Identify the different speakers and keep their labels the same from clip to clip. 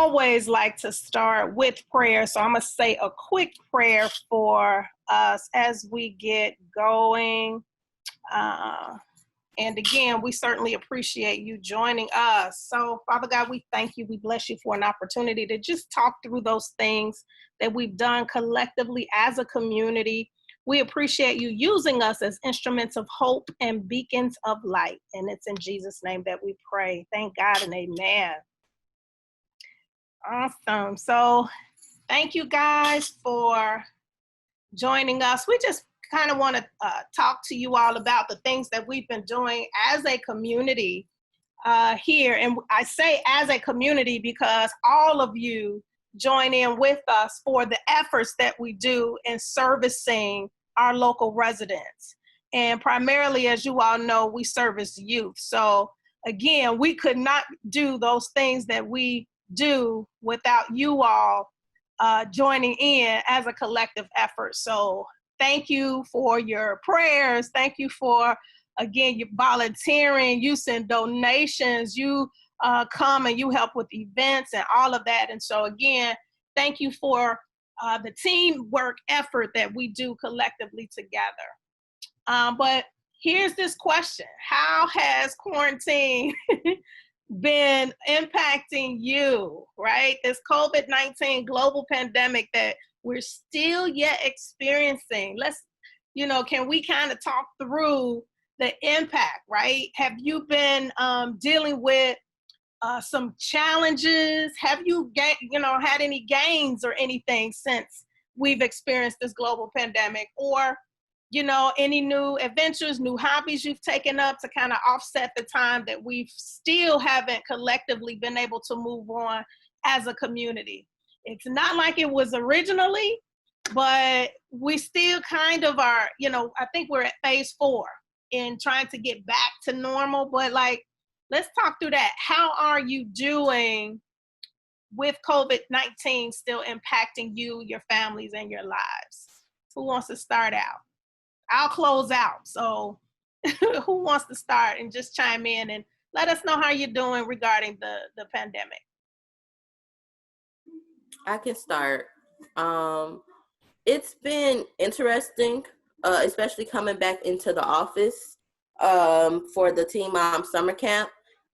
Speaker 1: always like to start with prayer. So I'm going to say a quick prayer for us as we get going. And again, we certainly appreciate you joining us. So, Father God, we thank you. We bless you for an opportunity to just talk through those things that we've done collectively as a community. We appreciate you using us as instruments of hope and beacons of light. And it's in Jesus' name that we pray. Thank God and amen. Awesome. So thank you guys for joining us. We just kind of want to talk to you all about the things that we've been doing as a community here. And I say as a community because all of you join in with us for the efforts that we do in servicing our local residents. And primarily, as you all know, we service youth. So again, we could not do those things that we do without you all joining in as a collective effort. So thank you for your prayers. Thank you for, again, your volunteering. You send donations. You come and you help with events and all of that. And so again, thank you for the teamwork effort that we do collectively together. But here's this question. How has quarantine been impacting you, right? This COVID-19 global pandemic that we're still yet experiencing. Can we kind of talk through the impact, right? Have you been dealing with some challenges? Have you had any gains or anything since we've experienced this global pandemic? Or, any new adventures, new hobbies you've taken up to kind of offset the time that we still haven't collectively been able to move on as a community? It's not like it was originally, but we still kind of are, I think we're at phase 4 in trying to get back to normal. But let's talk through that. How are you doing with COVID-19 still impacting you, your families, and your lives? Who wants to start out? I'll close out. So who wants to start and just chime in and let us know how you're doing regarding the pandemic?
Speaker 2: I can start. It's been interesting, especially coming back into the office for the Teen Mom Summer Camp,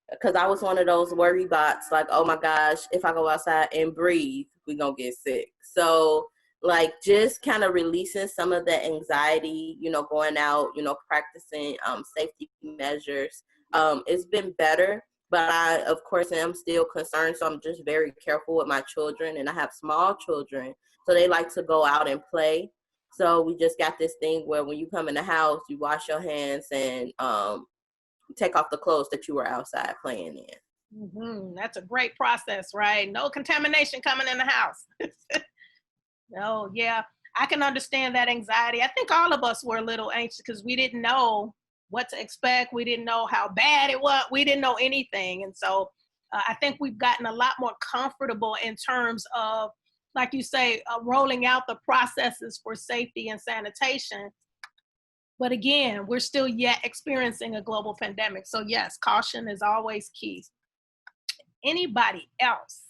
Speaker 2: because I was one of those worry bots, like, oh my gosh, if I go outside and breathe, we're going to get sick. So just kind of releasing some of the anxiety, going out, practicing safety measures. It's been better, but I, of course, am still concerned. So I'm just very careful with my children, and I have small children, so they like to go out and play. So we just got this thing where when you come in the house, you wash your hands and take off the clothes that you were outside playing in.
Speaker 1: Mm-hmm. That's a great process, right? No contamination coming in the house. Oh, yeah. I can understand that anxiety. I think all of us were a little anxious because we didn't know what to expect. We didn't know how bad it was. We didn't know anything. And so I think we've gotten a lot more comfortable in terms of, like you say, rolling out the processes for safety and sanitation. But again, we're still yet experiencing a global pandemic. So yes, caution is always key. Anybody else?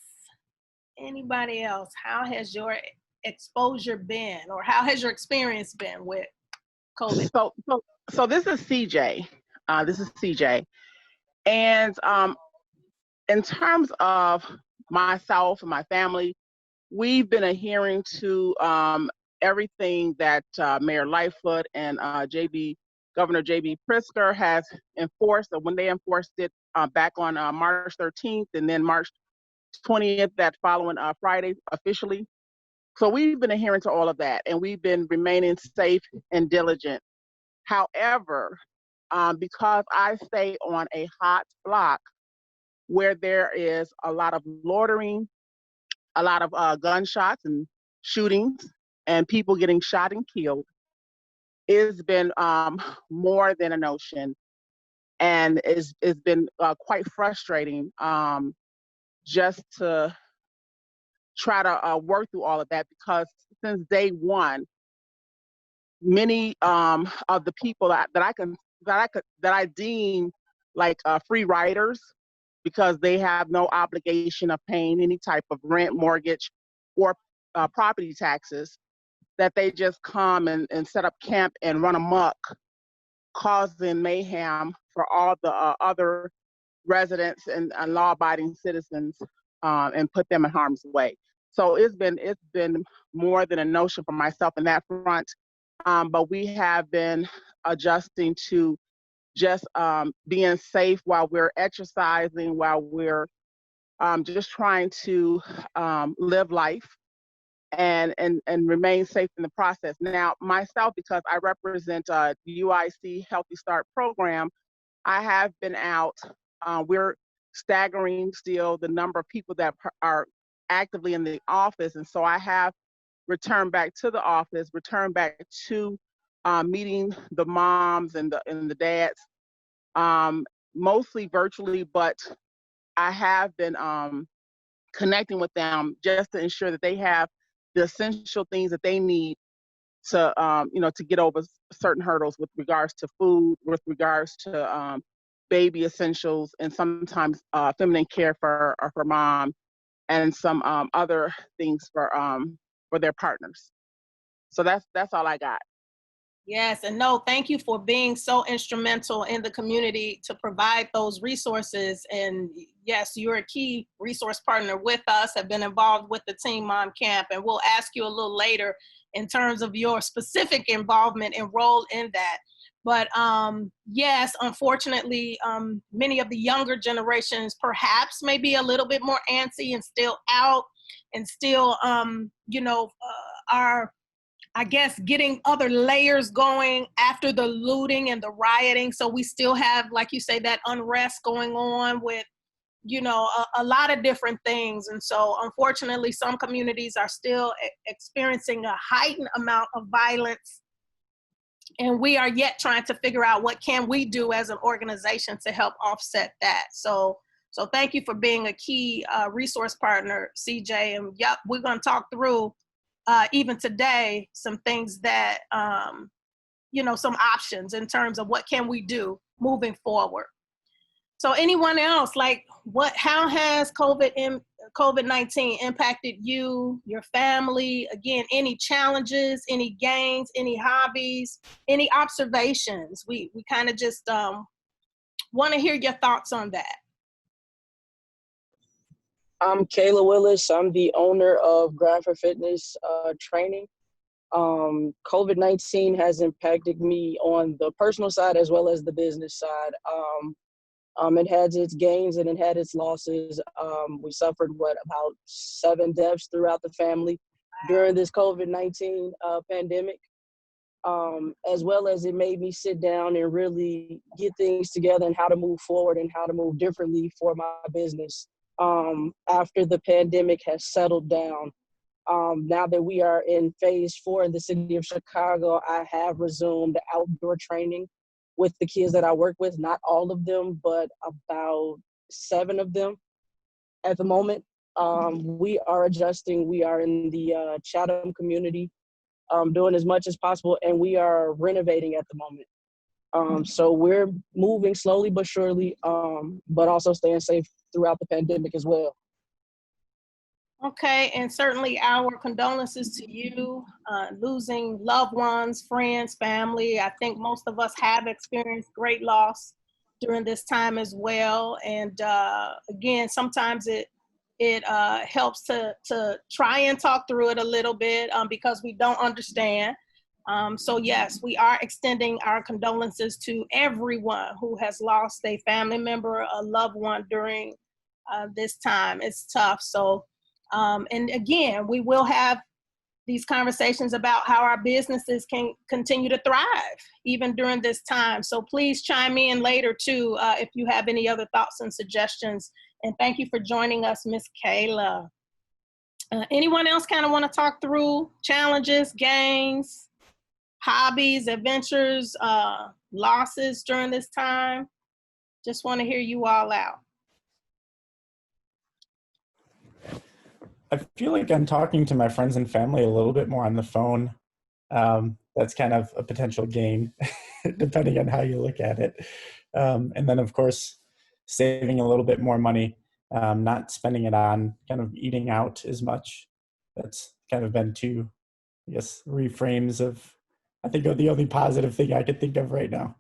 Speaker 1: How has your exposure been, or how has your experience been with COVID?
Speaker 3: So this is CJ. And in terms of myself and my family, we've been adhering to everything that Mayor Lightfoot and Governor J.B. Pritzker has enforced. So when they enforced it back on March 13th and then March 20th, that following Friday officially. So we've been adhering to all of that, and we've been remaining safe and diligent. However, because I stay on a hot block where there is a lot of loitering, a lot of gunshots and shootings, and people getting shot and killed, it's been more than a notion, and it's been quite frustrating just to try to work through all of that, because since day one, many of the people that I deem like free riders because they have no obligation of paying any type of rent, mortgage, or property taxes, that they just come and set up camp and run amok, causing mayhem for all the other residents and law-abiding citizens, and put them in harm's way. So it's been more than a notion for myself in that front, but we have been adjusting to just being safe while we're exercising, while we're just trying to live life and remain safe in the process. Now, myself, because I represent the UIC Healthy Start program, I have been out. We're staggering still the number of people that are actively in the office, and so I have returned back to the office, returned back to meeting the moms and the dads, mostly virtually, but I have been connecting with them just to ensure that they have the essential things that they need to, to get over certain hurdles with regards to food, with regards to baby essentials, and sometimes feminine care for mom, and some other things for their partners. So that's all I got.
Speaker 1: Yes, and no, thank you for being so instrumental in the community to provide those resources. And yes, you're a key resource partner with us, have been involved with the Teen Mom Camp, and we'll ask you a little later in terms of your specific involvement and role in that. But yes, unfortunately, many of the younger generations perhaps may be a little bit more antsy and still out and still, are, I guess, getting other layers going after the looting and the rioting. So we still have, like you say, that unrest going on with, a lot of different things. And so unfortunately, some communities are still experiencing a heightened amount of violence. And we are yet trying to figure out what can we do as an organization to help offset that. So thank you for being a key resource partner, CJ. And yep, we're going to talk through even today, some things that, some options in terms of what can we do moving forward. So anyone else, like how has COVID-19 impacted you, your family? Again, any challenges, any gains, any hobbies, any observations? We kind of just want to hear your thoughts on that.
Speaker 4: I'm Kayla Willis. I'm the owner of Grind for Fitness Training. COVID-19 has impacted me on the personal side as well as the business side. It had its gains and it had its losses. We suffered, about 7 deaths throughout the family during this COVID-19 pandemic, as well as it made me sit down and really get things together and how to move forward and how to move differently for my business. After the pandemic has settled down, now that we are in phase 4 in the city of Chicago, I have resumed outdoor training with the kids that I work with, not all of them, but about 7 of them at the moment. We are adjusting. We are in the Chatham community, doing as much as possible, and we are renovating at the moment. So we're moving slowly but surely, but also staying safe throughout the pandemic as well.
Speaker 1: Okay, and certainly our condolences to you, losing loved ones, friends, family. I think most of us have experienced great loss during this time as well. And again, sometimes it helps to try and talk through it a little bit because we don't understand. So yes, we are extending our condolences to everyone who has lost a family member, a loved one during this time. It's tough. So. And again, we will have these conversations about how our businesses can continue to thrive even during this time. So please chime in later too if you have any other thoughts and suggestions. And thank you for joining us, Ms. Kayla. Anyone else kind of want to talk through challenges, gains, hobbies, adventures, losses during this time? Just want to hear you all out.
Speaker 5: I feel like I'm talking to my friends and family a little bit more on the phone. That's kind of a potential gain, depending on how you look at it. And then, of course, saving a little bit more money, not spending it on kind of eating out as much. That's kind of been two, I guess, reframes of, I think, the only positive thing I could think of right now.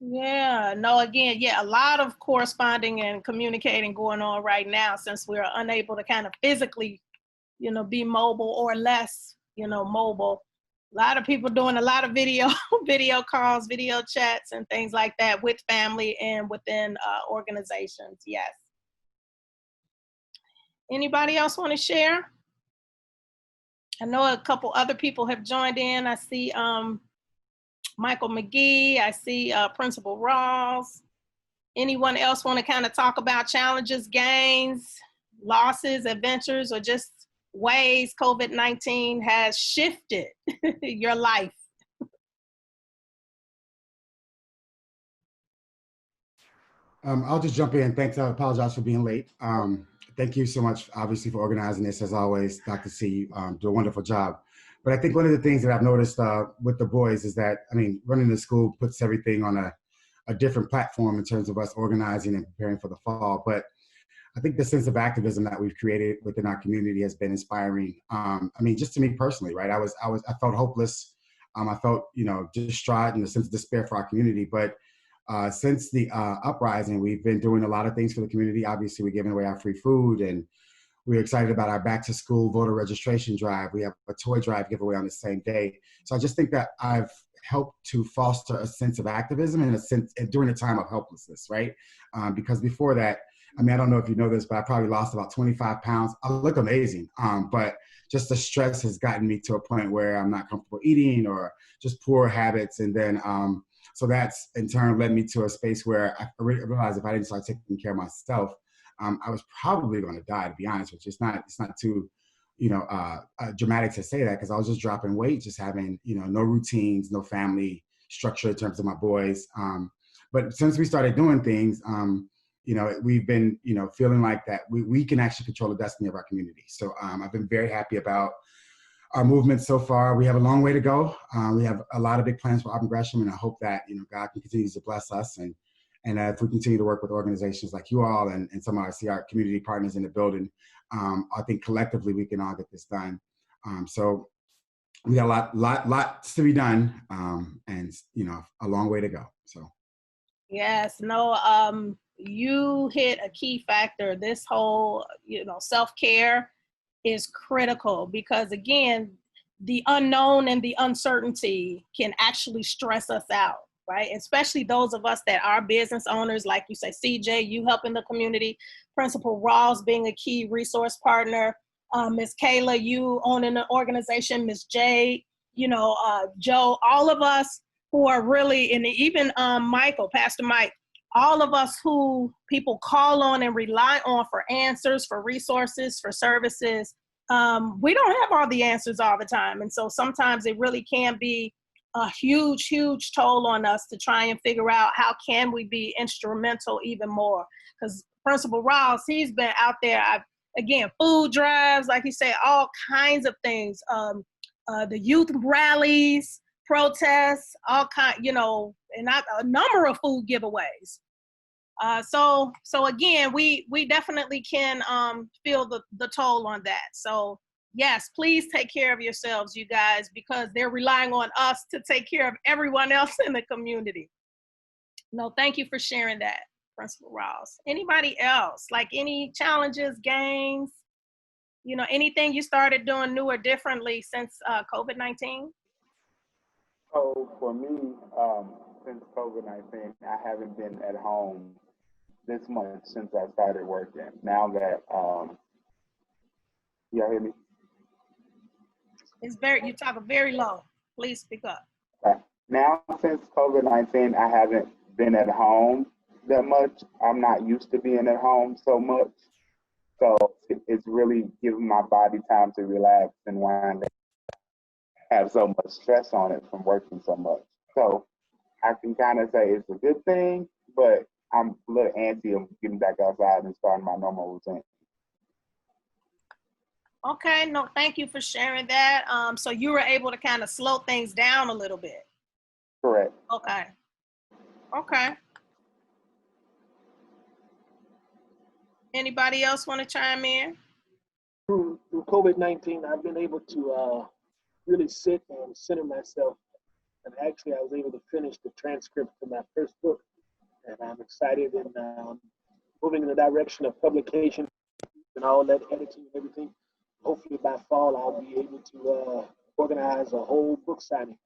Speaker 1: Yeah, no, again, yeah, a lot of corresponding and communicating going on right now since we're unable to kind of physically, be mobile or less, mobile. A lot of people doing a lot of video calls, video chats, and things like that with family and within organizations. Yes. Anybody else want to share? I know a couple other people have joined in. I see Michael McGee. I see Principal Rawls. Anyone else want to kind of talk about challenges, gains, losses, adventures, or just ways COVID-19 has shifted your life?
Speaker 6: I'll just jump in. Thanks. I apologize for being late. Thank you so much, obviously, for organizing this. As always, Dr. C, do a wonderful job. But I think one of the things that I've noticed with the boys is that, running the school puts everything on a different platform in terms of us organizing and preparing for the fall. But I think the sense of activism that we've created within our community has been inspiring. Just to me personally, right? I felt hopeless. I felt, distraught and a sense of despair for our community. But since the uprising, we've been doing a lot of things for the community. Obviously, we're giving away our free food, and we're excited about our back to school voter registration drive. We have a toy drive giveaway on the same day. So I just think that I've helped to foster a sense of activism and a sense during a time of helplessness, right? Because before that, I don't know if you know this, but I probably lost about 25 pounds. I look amazing, but just the stress has gotten me to a point where I'm not comfortable eating or just poor habits. And then, so that's in turn led me to a space where I realized if I didn't start taking care of myself, I was probably going to die, to be honest with you. It's not too, dramatic to say that, because I was just dropping weight, just having, no routines, no family structure in terms of my boys. But since we started doing things, we've been, feeling like that we can actually control the destiny of our community. So I've been very happy about our movement so far. We have a long way to go. We have a lot of big plans for Auburn Gresham, and I hope that, God can continue to bless us. And if we continue to work with organizations like you all and some of our community partners in the building, I think collectively we can all get this done. So we got lots to be done, and, a long way to go. So.
Speaker 1: Yes, no, you hit a key factor. This whole, self-care is critical because, again, the unknown and the uncertainty can actually stress us out, right? Especially those of us that are business owners, like you say, CJ, you helping the community, Principal Rawls being a key resource partner, Ms. Kayla, you owning an organization, Ms. Jade, Joe, all of us who are really, and even Michael, Pastor Mike, all of us who people call on and rely on for answers, for resources, for services. We don't have all the answers all the time. And so sometimes it really can be a huge, huge toll on us to try and figure out how can we be instrumental even more. Because Principal Ross, he's been out there, again, food drives, like you said, all kinds of things. The youth rallies, protests, all kind, and a number of food giveaways. So again, we definitely can feel the toll on that. So yes, please take care of yourselves, you guys, because they're relying on us to take care of everyone else in the community. No, thank you for sharing that, Principal Ross. Anybody else, like any challenges, gains, anything you started doing new or differently since COVID-19?
Speaker 7: So for me, since COVID-19, I haven't been at home this much since I started working. Now that, y'all hear me?
Speaker 1: You talk very low. Please speak up.
Speaker 7: Now since COVID-19, I haven't been at home that much. I'm not used to being at home so much. So it's really giving my body time to relax and wind down. Have so much stress on it from working so much. So I can kind of say it's a good thing, but I'm a little antsy of getting back outside and starting my normal routine.
Speaker 1: Okay, no, thank you for sharing that. So you were able to kind of slow things down a little bit.
Speaker 7: Correct.
Speaker 1: Okay. Anybody else want to chime in?
Speaker 8: Through COVID-19, I've been able to really sit and center myself. And actually, I was able to finish the transcript for my first book. And I'm excited and moving in the direction of publication and all that editing and everything. Hopefully by fall, I'll be able to organize a whole book signing.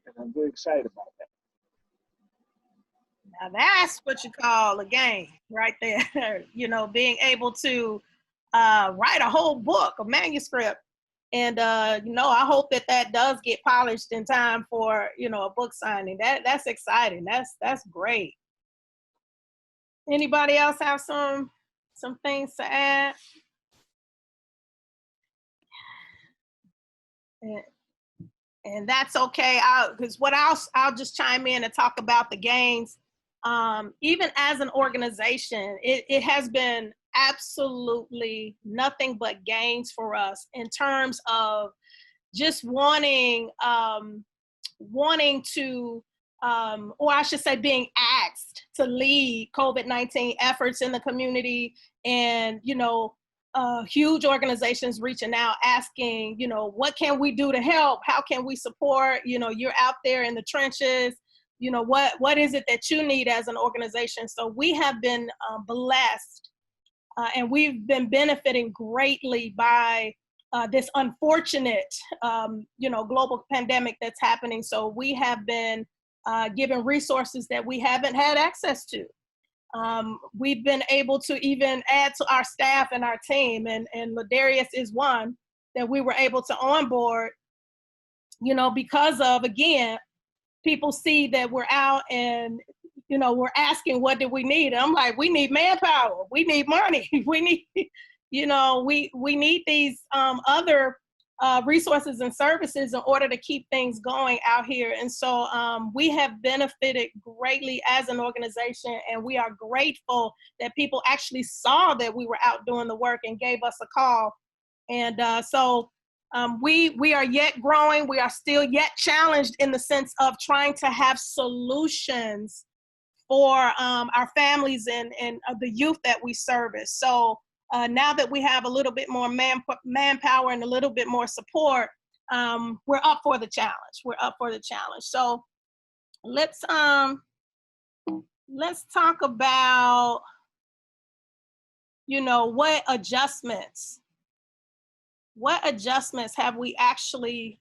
Speaker 8: And I'm very excited about that.
Speaker 1: Now that's what you call a game right there. You know, being able to write a whole book, a manuscript. And, you know, I hope that that does get polished in time for, you know, a book signing. That's exciting. That's great. Anybody else have some things to add? And that's okay. Because what I'll just chime in and talk about the gains. Even as an organization, it has been absolutely nothing but gains for us in terms of just wanting to, or I should say being asked to lead COVID-19 efforts in the community, and, you know, huge organizations reaching out, asking, you know, what can we do to help? How can we support? You know, you're out there in the trenches. You know, what is it that you need as an organization? So we have been blessed, and we've been benefiting greatly by this unfortunate, you know, global pandemic that's happening. So we have been given resources that we haven't had access to. We've been able to even add to our staff and our team, and Ladarius is one that we were able to onboard, you know, because of, again, people see that we're out and, you know, we're asking, what do we need? And I'm like, we need manpower. We need money. We need, you know, we need these other resources and services in order to keep things going out here. And so we have benefited greatly as an organization, and we are grateful that people actually saw that we were out doing the work and gave us a call. And we are yet growing. We are still yet challenged in the sense of trying to have solutions for our families and the youth that we service. So now that we have a little bit more manpower and a little bit more support, we're up for the challenge. We're up for the challenge. So let's talk about, you know, what adjustments have we actually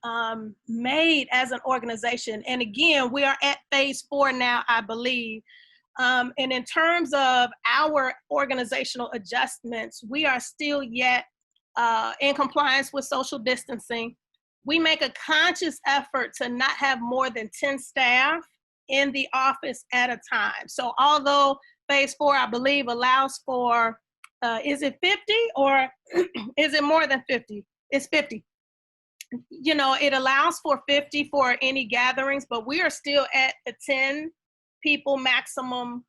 Speaker 1: made as an organization? And again, we are at phase 4 now, I believe. And in terms of our organizational adjustments, we are still yet in compliance with social distancing. We make a conscious effort to not have more than 10 staff in the office at a time. So although phase 4, I believe, allows for is it 50 or is it more than 50? It's 50. You know, it allows for 50 for any gatherings, but we are still at the 10 people maximum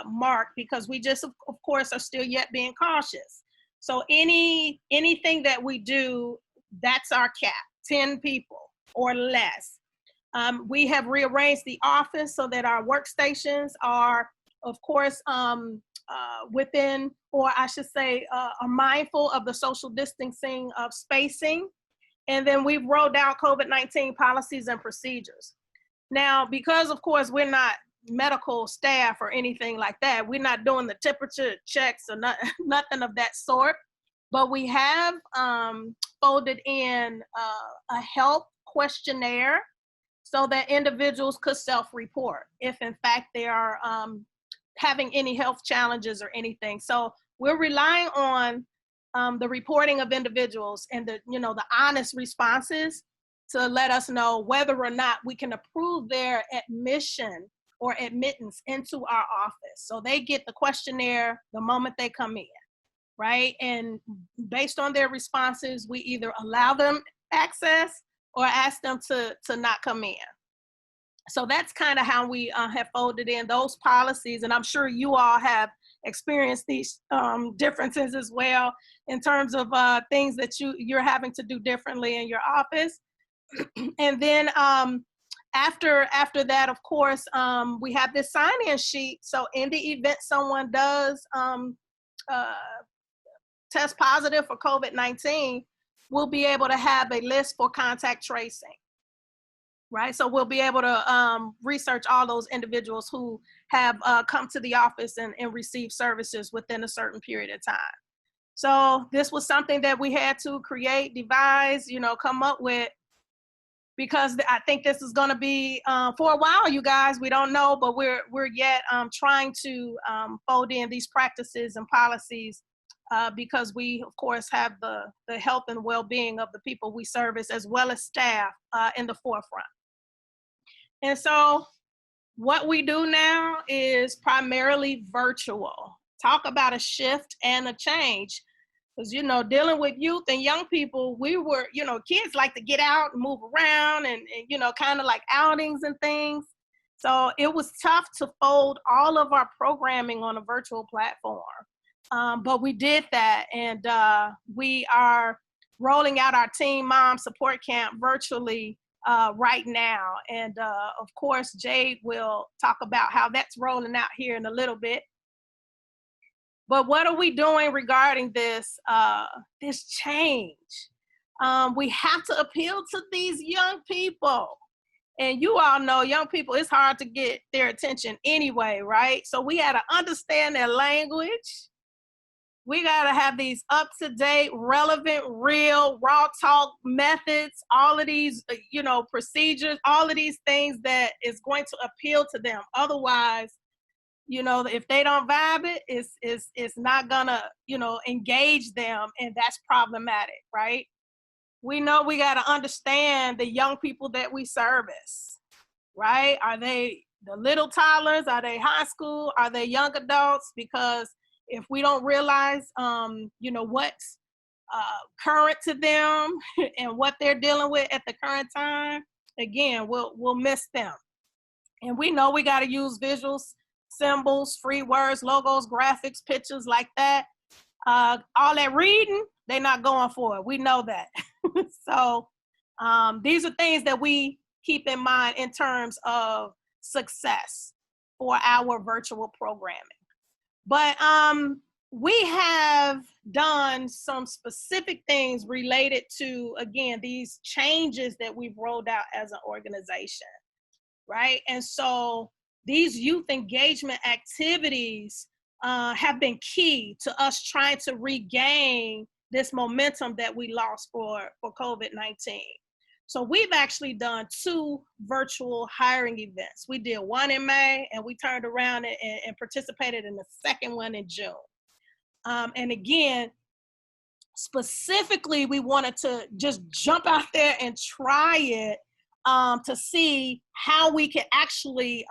Speaker 1: mark, because we just, of course, are still yet being cautious. So anything that we do, that's our cap, 10 people or less. We have rearranged the office so that our workstations are, of course, within, or I should say, are mindful of the social distancing of spacing. And then we've rolled out COVID-19 policies and procedures. Now, because of course we're not medical staff or anything like that, we're not doing the temperature checks or nothing of that sort, but we have folded in a health questionnaire so that individuals could self-report if in fact they are having any health challenges or anything. So we're relying on the reporting of individuals and the honest responses to let us know whether or not we can approve their admission or admittance into our office. So they get the questionnaire the moment they come in, right? And based on their responses, we either allow them access or ask them to not come in. So that's kind of how we have folded in those policies. And I'm sure you all have experienced these differences as well in terms of things that you're having to do differently in your office. And then after that, of course, we have this sign-in sheet. So in the event someone does test positive for COVID-19, we'll be able to have a list for contact tracing, right? So we'll be able to research all those individuals who have come to the office and received services within a certain period of time. So this was something that we had to create, devise, come up with, because I think this is going to be for a while, you guys. We don't know, but we're yet trying to fold in these practices and policies because we, of course, have the health and well-being of the people we service as well as staff in the forefront. And so what we do now is primarily virtual. Talk about a shift and a change. Because, dealing with youth and young people, we were, kids like to get out and move around and kind of like outings and things. So it was tough to fold all of our programming on a virtual platform. But we did that, and we are rolling out our Teen Mom Support Camp virtually right now. And of course, Jade will talk about how that's rolling out here in a little bit. But what are we doing regarding this change? We have to appeal to these young people. And you all know young people, it's hard to get their attention anyway, right? So we had to understand their language. We got to have these up-to-date, relevant, real, raw talk methods, all of these, procedures, all of these things that is going to appeal to them. Otherwise, if they don't vibe it, it's not gonna, engage them, and that's problematic, right? We know we got to understand the young people that we service, right? Are they the little toddlers? Are they high school? Are they young adults? Because if we don't realize, what's current to them and what they're dealing with at the current time, again, we'll miss them. And we know we got to use visuals, symbols, free words, logos, graphics, pictures like that. All that reading, they're not going for it. We know that. So these are things that we keep in mind in terms of success for our virtual programming. But we have done some specific things related to, again, these changes that we've rolled out as an organization, right? And so these youth engagement activities have been key to us trying to regain this momentum that we lost for COVID-19. So we've actually done 2 virtual hiring events. We did one in May, and we turned around and participated in the second one in June. And again, specifically, we wanted to just jump out there and try it to see how we could actually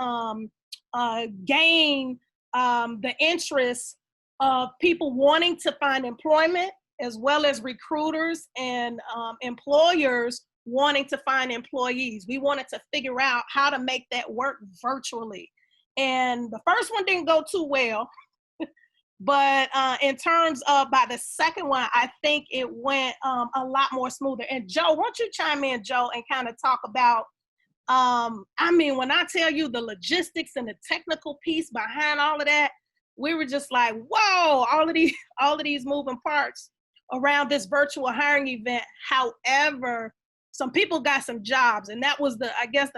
Speaker 1: gain the interest of people wanting to find employment, as well as recruiters and employers wanting to find employees. We wanted to figure out how to make that work virtually. And the first one didn't go too well, but in terms of by the second one, I think it went a lot more smoother. And Joe, why don't you chime in, Joe, and kind of talk about, when I tell you the logistics and the technical piece behind all of that, we were just like, whoa, all of these moving parts around this virtual hiring event. However, some people got some jobs, and that was the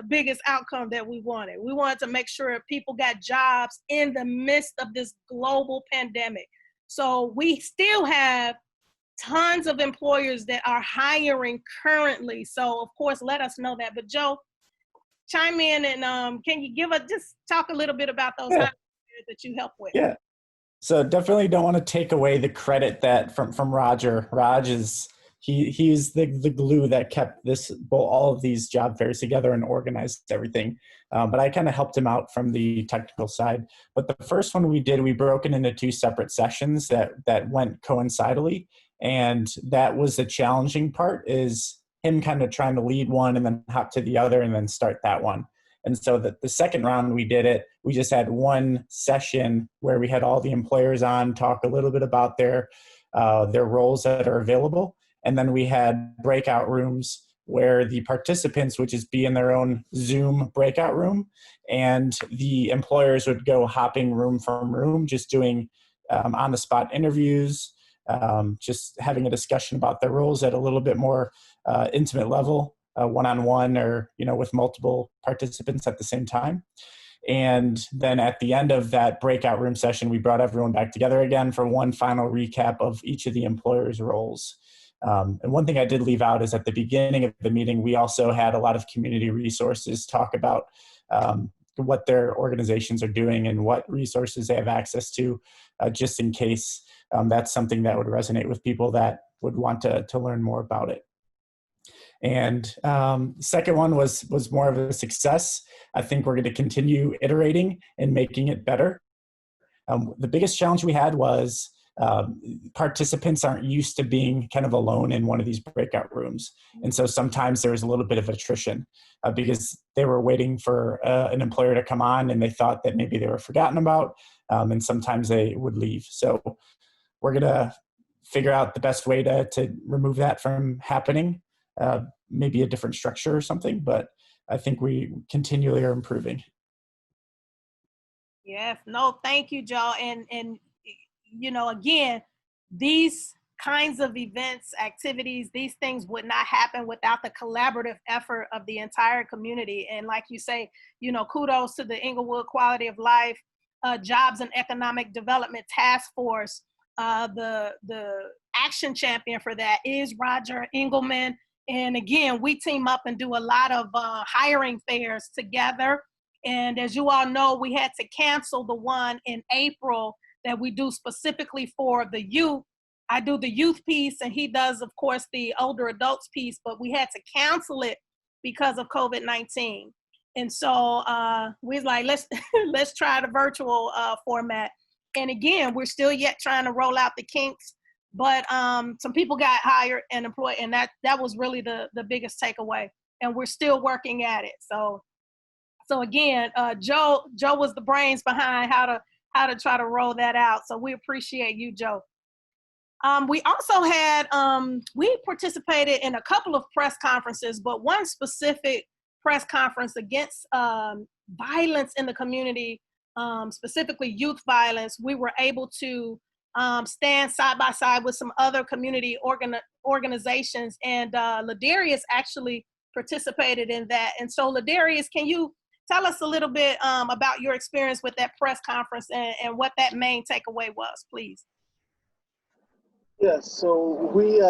Speaker 1: biggest outcome that we wanted. We wanted to make sure people got jobs in the midst of this global pandemic. So we still have tons of employers that are hiring currently. So of course, let us know that. But Joe, chime in and can you just talk a little bit about those hiring that you help with?
Speaker 5: Yeah. So definitely don't want to take away the credit that from Roger. Raj is he's the glue that kept all of these job fairs together and organized everything. But I kind of helped him out from the technical side. But the first one we did, we broke it into 2 separate sessions that went coincidentally. And that was the challenging part, is him kind of trying to lead one and then hop to the other and then start that one. And so the second round we just had one session where we had all the employers on, talk a little bit about their roles that are available. And then we had breakout rooms where the participants would just be in their own Zoom breakout room, and the employers would go hopping room from room, just doing on-the-spot interviews, just having a discussion about their roles at a little bit more intimate level, one-on-one or, with multiple participants at the same time. And then at the end of that breakout room session, we brought everyone back together again for one final recap of each of the employers' roles. And one thing I did leave out is at the beginning of the meeting, we also had a lot of community resources talk about what their organizations are doing and what resources they have access to, just in case that's something that would resonate with people that would want to learn more about it. And second one was more of a success. I think we're going to continue iterating and making it better. The biggest challenge we had was participants aren't used to being kind of alone in one of these breakout rooms. And so sometimes there was a little bit of attrition because they were waiting for an employer to come on and they thought that maybe they were forgotten about, and sometimes they would leave. So we're going to figure out the best way to remove that from happening, maybe a different structure or something, but I think we continually are improving.
Speaker 1: Yes, no, thank you, Joe. And again, these kinds of events, activities, these things would not happen without the collaborative effort of the entire community. And like you say, kudos to the Inglewood Quality of Life Jobs and Economic Development Task Force. The action champion for that is Roger Engelman. And again, we team up and do a lot of hiring fairs together. And as you all know, we had to cancel the one in April that we do specifically for the youth. I do the youth piece and he does, of course, the older adults piece, but we had to cancel it because of COVID-19. And so we was like, let's try the virtual format. And again, we're still yet trying to roll out the kinks, but some people got hired and employed, and that was really the biggest takeaway. And we're still working at it. So again, Joe was the brains behind how to try to roll that out. So we appreciate you, Joe. We also had, we participated in a couple of press conferences, but one specific press conference against violence in the community, specifically youth violence. We were able to stand side by side with some other community organizations, and Ladarius actually participated in that. And so Ladarius, can you tell us a little bit about your experience with that press conference and what that main takeaway was, please?
Speaker 8: Yes, so we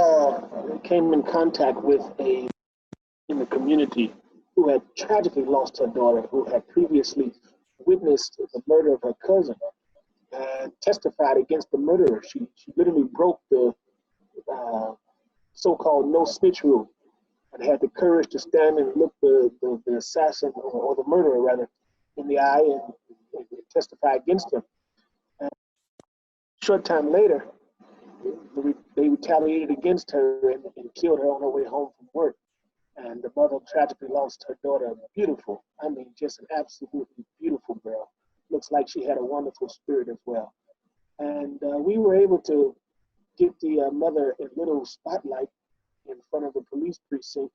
Speaker 8: came in contact with a in the community who had tragically lost her daughter, who had previously witnessed the murder of her cousin and testified against the murderer. She literally broke the so-called no snitch rule and had the courage to stand and look the assassin or the murderer rather in the eye and testify against him. And a short time later, they retaliated against her and killed her on her way home from work. And the mother tragically lost her daughter, beautiful. I mean, just an absolutely beautiful girl. Looks like she had a wonderful spirit as well. And we were able to get the mother a little spotlight in front of the police precinct.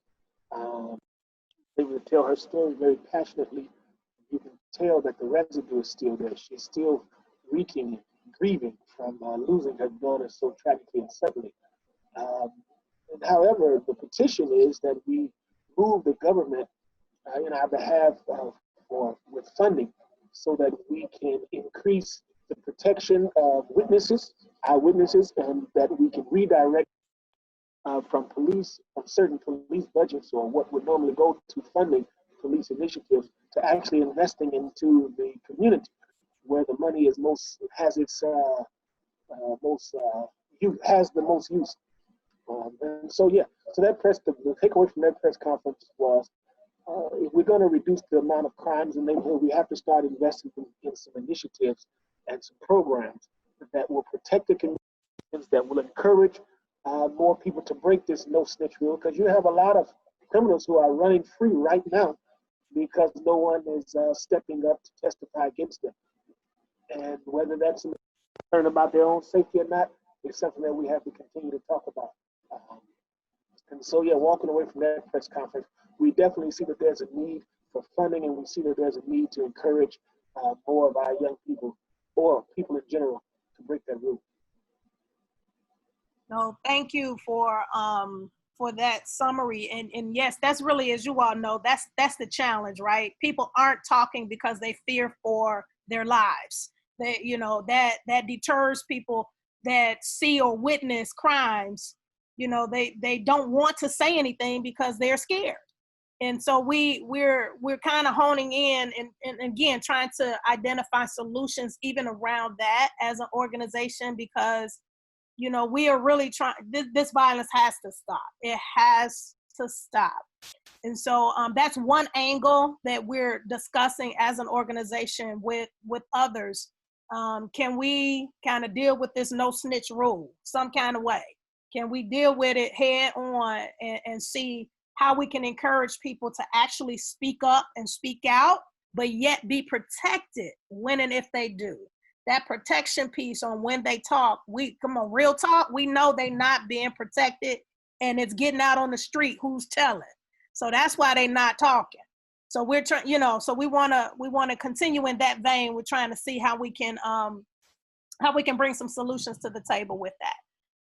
Speaker 8: They would tell her story very passionately. You can tell that the residue is still there. She's still reeking and grieving from losing her daughter so tragically and suddenly. However, the petition is that we move the government in our behalf with funding so that we can increase the protection of eyewitnesses, and that we can redirect from certain police budgets or what would normally go to funding police initiatives to actually investing into the community where the money is has the most use. And so the takeaway from that press conference was, if we're going to reduce the amount of crimes in the neighborhood, we have to start investing in some initiatives and some programs that will protect the communities, that will encourage more people to break this no snitch rule, because you have a lot of criminals who are running free right now because no one is stepping up to testify against them. And whether that's a concern about their own safety or not is something that we have to continue to talk about. And so, yeah, walking away from that press conference, we definitely see that there's a need for funding, and we see that there's a need to encourage more of our young people, or people in general, break that rule.
Speaker 1: No, thank you for that summary. And yes, that's really, as you all know, that's the challenge, right? People aren't talking because they fear for their lives. They, you know, that deters people that see or witness crimes. You know, they don't want to say anything because they're scared. And so we're kind of honing in and again trying to identify solutions even around that as an organization, because you know, we are really trying, this violence has to stop. It has to stop. And so that's one angle that we're discussing as an organization with others. Can we kind of deal with this no snitch rule some kind of way? Can we deal with it head on and see how we can encourage people to actually speak up and speak out, but yet be protected when and if they do? That protection piece on when they talk, come on, real talk, we know they not being protected and it's getting out on the street who's telling. So that's why they not talking. So we're trying, you know, so we want to continue in that vein. We're trying to see how we can bring some solutions to the table with that.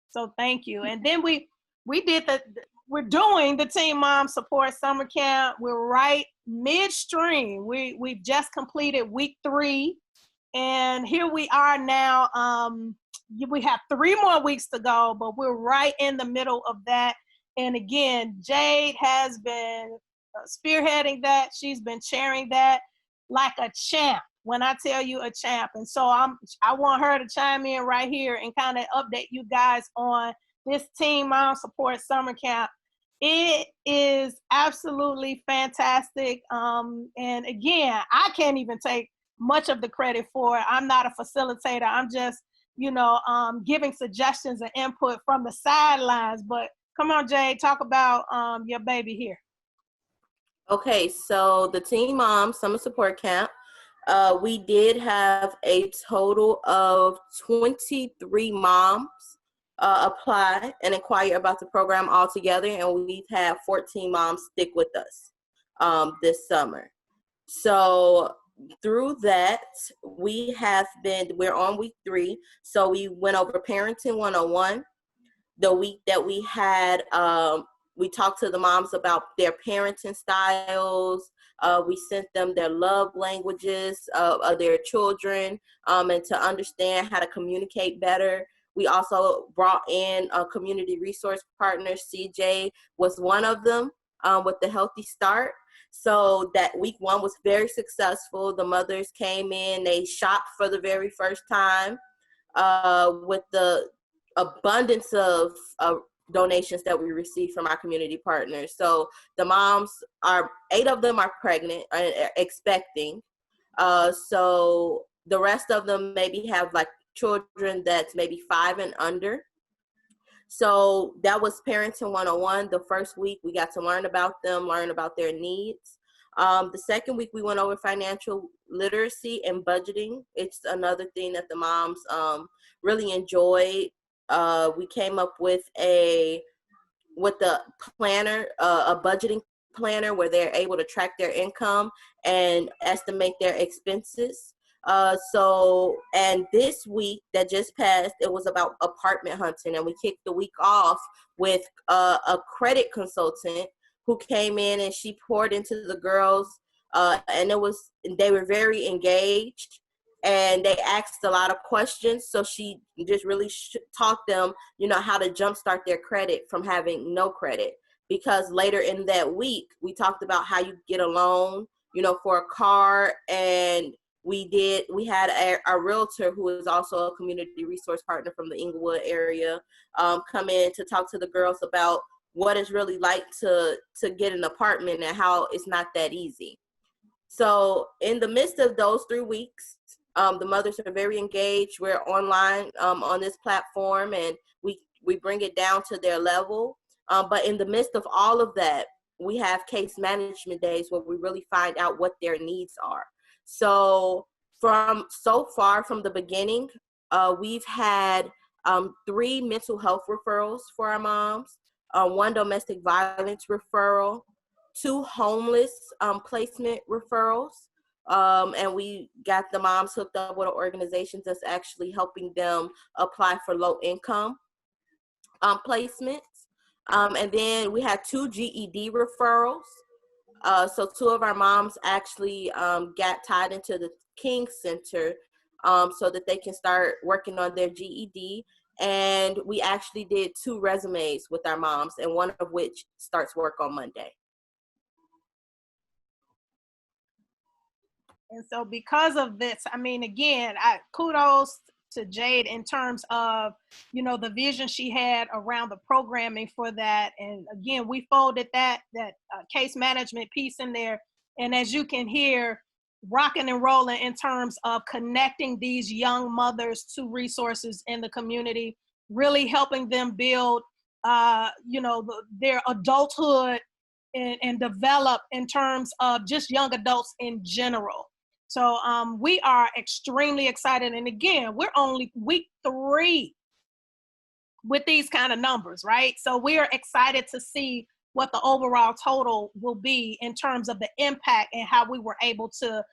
Speaker 1: So thank you. And then we're doing the Teen Mom Support Summer Camp. We're right midstream. We've just completed week 3. And here we are now. We have 3 more weeks to go, but we're right in the middle of that. And again, Jade has been spearheading that. She's been chairing that like a champ. When I tell you a champ. And so I want her to chime in right here and kind of update you guys on this Teen Mom Support Summer Camp. It is absolutely fantastic. And again, I can't even take much of the credit for it. I'm not a facilitator. I'm just, you know, giving suggestions and input from the sidelines. But come on, Jay, talk about your baby here.
Speaker 2: Okay, so the Teen Mom Summer Support Camp, we did have a total of 23 moms apply and inquire about the program altogether, and we've had 14 moms stick with us this summer. So through that, we're on week 3. So we went over Parenting 101. The week that we had, we talked to the moms about their parenting styles. We sent them their love languages of their children and to understand how to communicate better. We also brought in a community resource partner. CJ was one of them with the Healthy Start. So that week 1 was very successful. The mothers came in, they shopped for the very first time with the abundance of donations that we received from our community partners. So the moms 8 of them are pregnant and expecting. So the rest of them maybe have like children that's maybe 5 and under. So that was Parenting 101. The first week we got to learn about them, learn about their needs. The second week we went over financial literacy and budgeting. It's another thing that the moms really enjoyed. We came up with a planner, a budgeting planner where they're able to track their income and estimate their expenses. And this week that just passed, it was about apartment hunting, and we kicked the week off with a credit consultant who came in and she poured into the girls, and they were very engaged. And they asked a lot of questions, so she just really taught them, you know, how to jumpstart their credit from having no credit. Because later in that week, we talked about how you get a loan, you know, for a car, and we had a realtor who is also a community resource partner from the Inglewood area come in to talk to the girls about what it's really like to get an apartment and how it's not that easy. So in the midst of those 3 weeks, the mothers are very engaged. We're online on this platform, and we bring it down to their level. But in the midst of all of that, we have case management days where we really find out what their needs are. So so far from the beginning, we've had 3 mental health referrals for our moms, 1 domestic violence referral, 2 homeless placement referrals, And we got the moms hooked up with organizations that's actually helping them apply for low income placements. And then we had 2 GED referrals. So 2 of our moms actually got tied into the King Center so that they can start working on their GED. And we actually did 2 resumes with our moms, and one of which starts work on Monday.
Speaker 1: And so because of this, I mean, again, kudos to Jade in terms of, you know, the vision she had around the programming for that. And again, we folded that case management piece in there. And as you can hear, rocking and rolling in terms of connecting these young mothers to resources in the community, really helping them build, you know, their adulthood and develop in terms of just young adults in general. So we are extremely excited. And again, we're only week 3 with these kind of numbers, right? So we are excited to see what the overall total will be in terms of the impact and how we were able to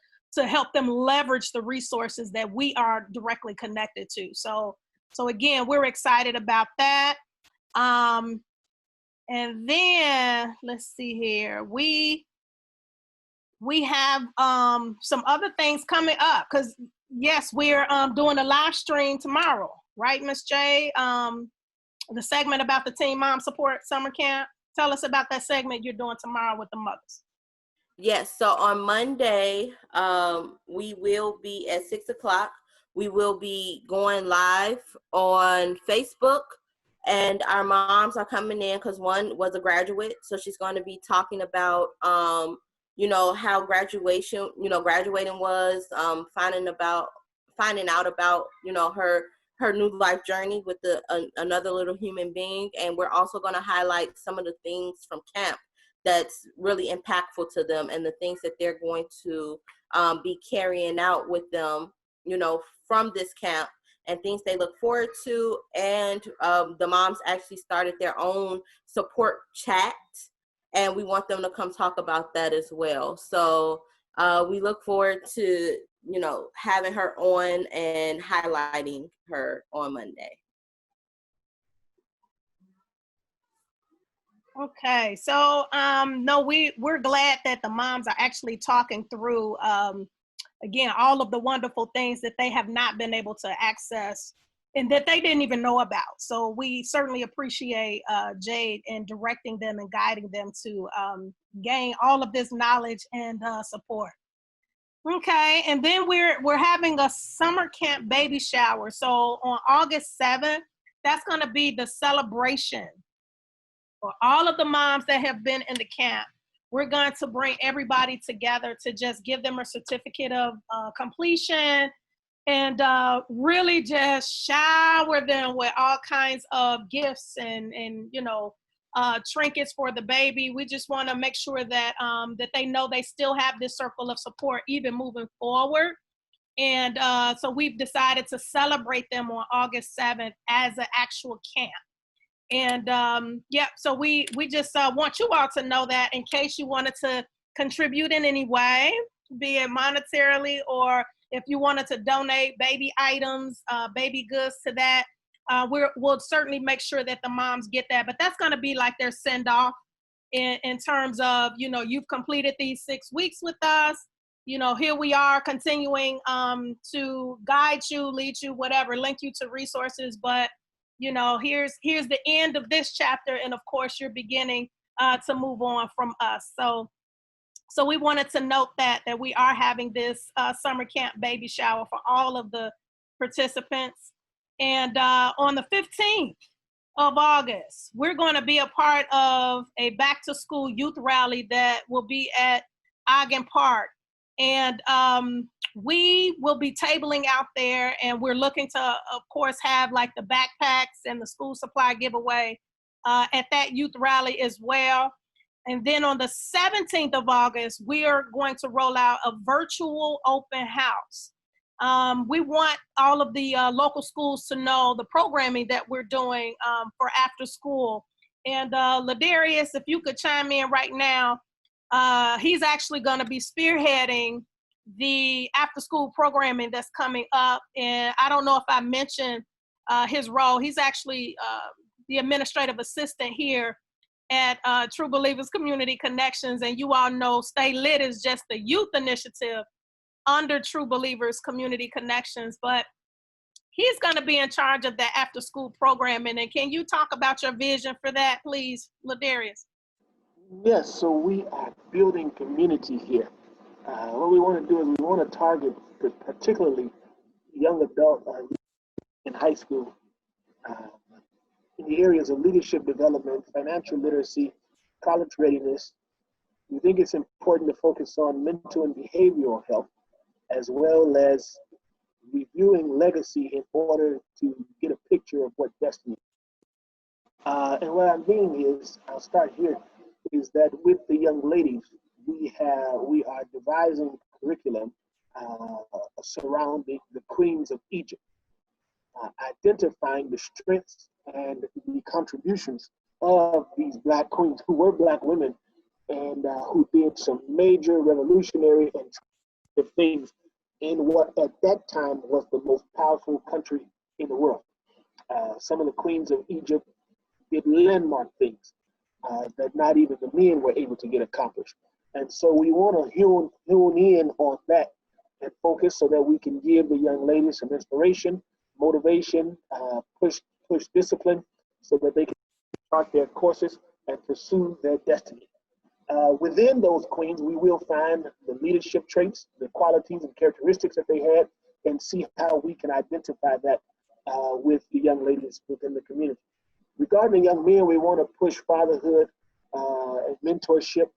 Speaker 1: help them leverage the resources that we are directly connected to. So again, we're excited about that. And then let's see here. We have some other things coming up, because yes, we're doing a live stream tomorrow, right, Miss J? The segment about the Teen Mom Support Summer Camp. Tell us about that segment you're doing tomorrow with the mothers.
Speaker 2: Yes, so on Monday, we will be at 6 o'clock. We will be going live on Facebook, and our moms are coming in because one was a graduate, so she's going to be talking about you know, how graduation, you know, graduating was, finding out about, you know, her new life journey with another little human being. And we're also going to highlight some of the things from camp that's really impactful to them and the things that they're going to be carrying out with them, you know, from this camp, and things they look forward to. And the moms actually started their own support chat, and we want them to come talk about that as well. So we look forward to, you know, having her on and highlighting her on Monday.
Speaker 1: Okay, so no, we're glad that the moms are actually talking through, again, all of the wonderful things that they have not been able to access and that they didn't even know about. So we certainly appreciate Jade in directing them and guiding them to gain all of this knowledge and support. Okay, and then we're having a summer camp baby shower. So on August 7th, that's going to be the celebration for all of the moms that have been in the camp. We're going to bring everybody together to just give them a certificate of completion, and really just shower them with all kinds of gifts and you know, trinkets for the baby. We just want to make sure that that they know they still have this circle of support even moving forward. And so we've decided to celebrate them on August 7th as an actual camp. And yeah, so we just want you all to know that in case you wanted to contribute in any way, be it monetarily, or if you wanted to donate baby items, baby goods to that, we'll certainly make sure that the moms get that. But that's going to be like their send off in terms of, you know, you've completed these 6 weeks with us. You know, here we are continuing to guide you, lead you, whatever, link you to resources. But you know, here's the end of this chapter, and of course you're beginning to move on from us. So we wanted to note that we are having this summer camp baby shower for all of the participants. And on the 15th of August, we're going to be a part of a back to school youth rally that will be at Ogden Park. And we will be tabling out there, and we're looking to, of course, have like the backpacks and the school supply giveaway at that youth rally as well. And then on the 17th of August, we are going to roll out a virtual open house. We want all of the local schools to know the programming that we're doing for after school. And Ladarius, if you could chime in right now, he's actually going to be spearheading the after-school programming that's coming up. And I don't know if I mentioned his role. He's actually the administrative assistant here at True Believers Community Connections. And you all know StayLIT is just the youth initiative under True Believers Community Connections. But he's going to be in charge of that after-school programming. And can you talk about your vision for that, please, Ladarius?
Speaker 8: Yes, so we are building community here. What we want to do is we want to target particularly young adult in high school in the areas of leadership development, financial literacy, college readiness. We think it's important to focus on mental and behavioral health, as well as reviewing legacy in order to get a picture of what destiny is. And what I'm meaning is, I'll start here, is that with the young ladies, we are devising curriculum surrounding the queens of Egypt, identifying the strengths and the contributions of these Black queens who were Black women and who did some major revolutionary and things in what at that time was the most powerful country in the world. Some of the queens of Egypt did landmark things that not even the men were able to get accomplished. And so we want to hone in on that and focus so that we can give the young ladies some inspiration, motivation, push discipline so that they can start their courses and pursue their destiny. Within those queens, we will find the leadership traits, the qualities and characteristics that they had, and see how we can identify that with the young ladies within the community. Regarding young men, we want to push fatherhood and mentorship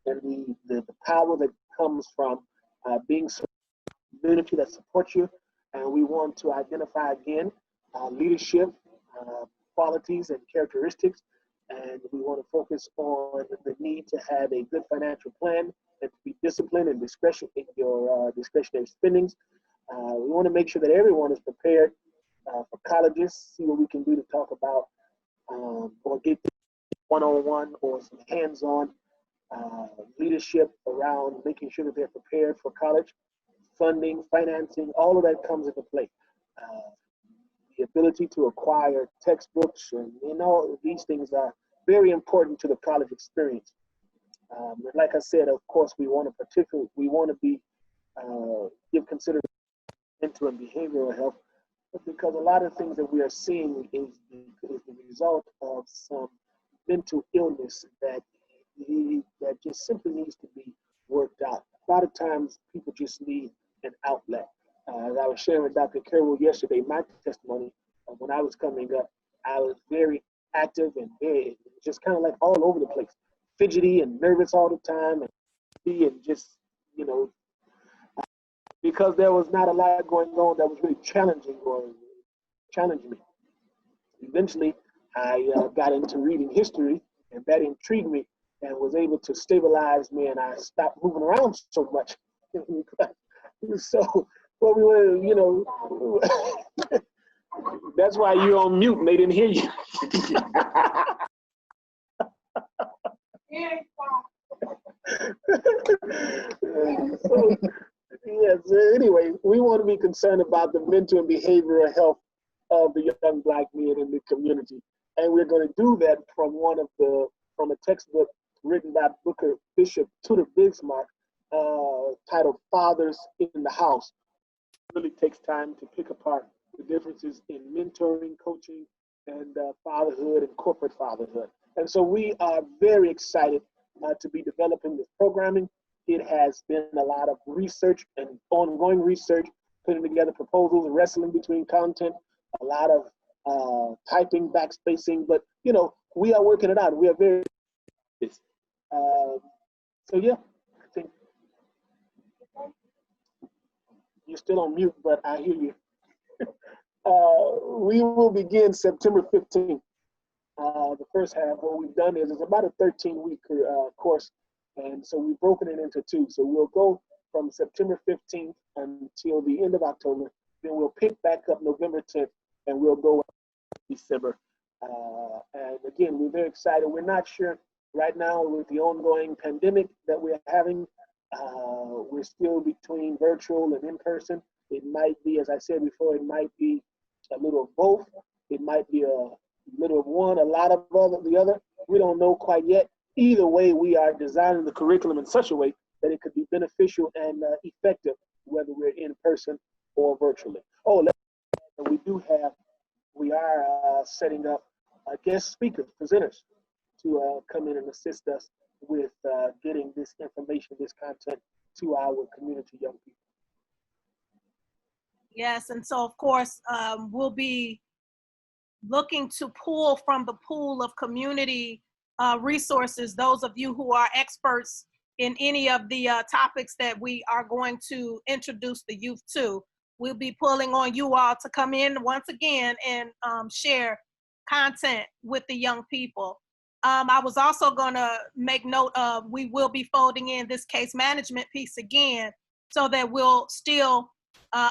Speaker 8: and the power that comes from being a community that supports you. And we want to identify again leadership qualities and characteristics. And we want to focus on the need to have a good financial plan and to be disciplined and discretion in your discretionary spendings. We want to make sure that everyone is prepared for colleges, see what we can do to talk about or get one-on-one or some hands-on leadership around making sure that they're prepared for college. Funding, financing, all of that comes into play. The ability to acquire textbooks and all these things are very important to the college experience. And like I said, of course, we want to be give consideration to mental and behavioral health, because a lot of things that we are seeing is the result of some mental illness that just simply needs to be worked out. A lot of times people just need an outlet. As I was sharing with Dr. Carroll yesterday, my testimony of when I was coming up, I was very active and very, just kind of like all over the place, fidgety and nervous all the time, and just, because there was not a lot going on that was really challenging me. Eventually, I got into reading history, and that intrigued me and was able to stabilize me, and I stopped moving around so much. So, what we were, that's why you're on mute and they didn't hear you. So, yes, anyway, we want to be concerned about the mental and behavioral health of the young Black men in the community. And we're going to do that from a textbook written by Bishop Tudor Bismarck titled Fathers in the House. It really takes time to pick apart the differences in mentoring, coaching, and fatherhood and corporate fatherhood. And so we are very excited to be developing this programming. It has been a lot of research and ongoing research, putting together proposals, wrestling between content, a lot of typing, backspacing, but we are working it out. We are very so yeah, I think you're still on mute, but I hear you. We will begin September 15th. The first half, what we've done is it's about a 13-week course, and so we've broken it into two. So we'll go from September 15th until the end of October. Then we'll pick back up November 10th, and we'll go December. And again, we're very excited. We're not sure right now with the ongoing pandemic that we're having We're still between virtual and in person. It might be, as I said before, it might be a little of both. It might be a little of one, a lot of the other. We don't know quite yet. Either way, we are designing the curriculum in such a way that it could be beneficial and effective, whether we're in person or virtually. Oh, we are setting up guest speakers, presenters, to come in and assist us with getting this information, this content to our community young people.
Speaker 1: Yes, and so of course, we'll be looking to pull from the pool of community resources, those of you who are experts in any of the topics that we are going to introduce the youth to. We'll be pulling on you all to come in once again and share content with the young people. I was also going to make note of, we will be folding in this case management piece again, so that we'll still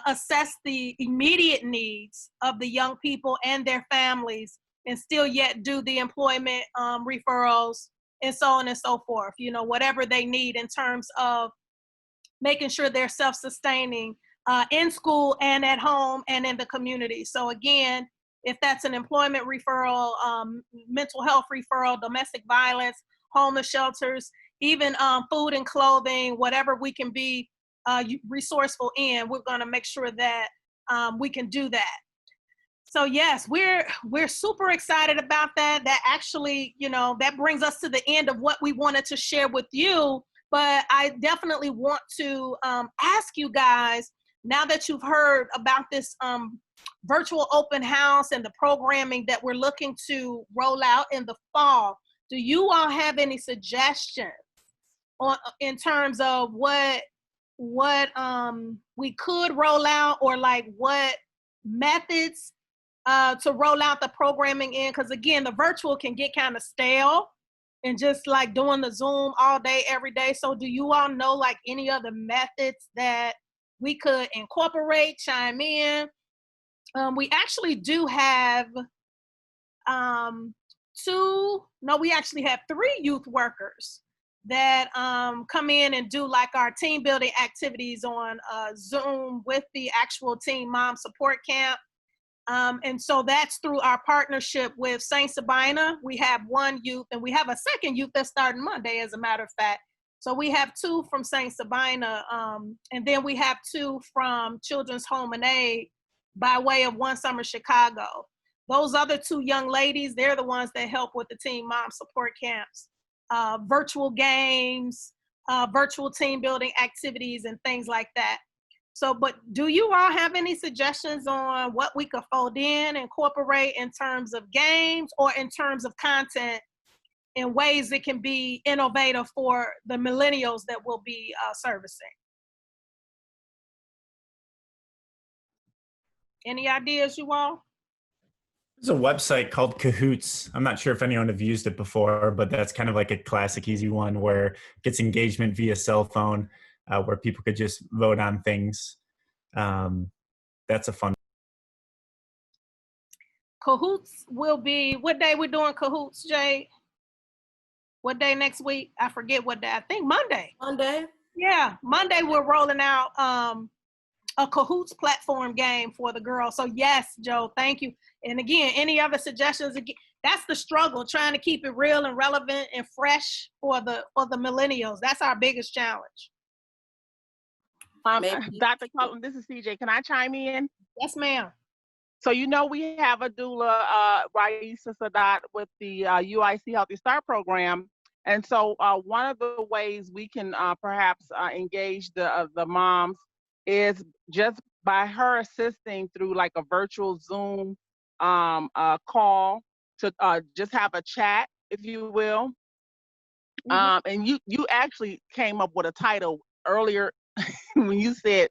Speaker 1: assess the immediate needs of the young people and their families, and still yet do the employment referrals and so on and so forth. You know, whatever they need in terms of making sure they're self-sustaining in school and at home and in the community. So again, if that's an employment referral, mental health referral, domestic violence, homeless shelters, even food and clothing, whatever we can be resourceful in, we're going to make sure that we can do that. So yes, we're super excited about that. That actually, you know, that brings us to the end of what we wanted to share with you. But I definitely want to ask you guys, now that you've heard about this virtual open house and the programming that we're looking to roll out in the fall, do you all have any suggestions on, in terms of what we could roll out, or like what methods to roll out the programming in? Because again, the virtual can get kind of stale and just like doing the Zoom all day, every day. So do you all know like any other methods that we could incorporate, chime in? We actually do have we actually have 3 youth workers that come in and do like our team building activities on Zoom with the actual Teen Mom Support Camp. And so that's through our partnership with St. Sabina. We have 1 youth, and we have a 2nd youth that's starting Monday, as a matter of fact. So we have 2 from St. Sabina, and then we have 2 from Children's Home and Aid by way of One Summer Chicago. Those other 2 young ladies, they're the ones that help with the Teen Mom Support Camps, virtual games, virtual team building activities, and things like that. So, but do you all have any suggestions on what we could fold in, incorporate in terms of games or in terms of content in ways that can be innovative for the millennials that we'll be servicing? Any ideas, you all?
Speaker 5: There's a website called Cahoots. I'm not sure if anyone have used it before, but that's kind of like a classic easy one where it gets engagement via cell phone, where people could just vote on things. That's a fun.
Speaker 1: Cahoots will be, what day we're doing Cahoots, Jay? What day next week? I forget what day. I think Monday.
Speaker 2: Monday.
Speaker 1: Yeah, Monday we're rolling out a Cahoots platform game for the girls. So yes, Joe, thank you. And again, any other suggestions? Again, that's the struggle, trying to keep it real and relevant and fresh for the millennials. That's our biggest challenge.
Speaker 3: Dr. Cullen, this is CJ. Can I chime in?
Speaker 1: Yes, ma'am.
Speaker 3: So you know we have a doula, Raisa Sadat, with the UIC Healthy Start program. And so one of the ways we can perhaps engage the moms is just by her assisting through like a virtual Zoom call to just have a chat, if you will. And you actually came up with a title earlier when you said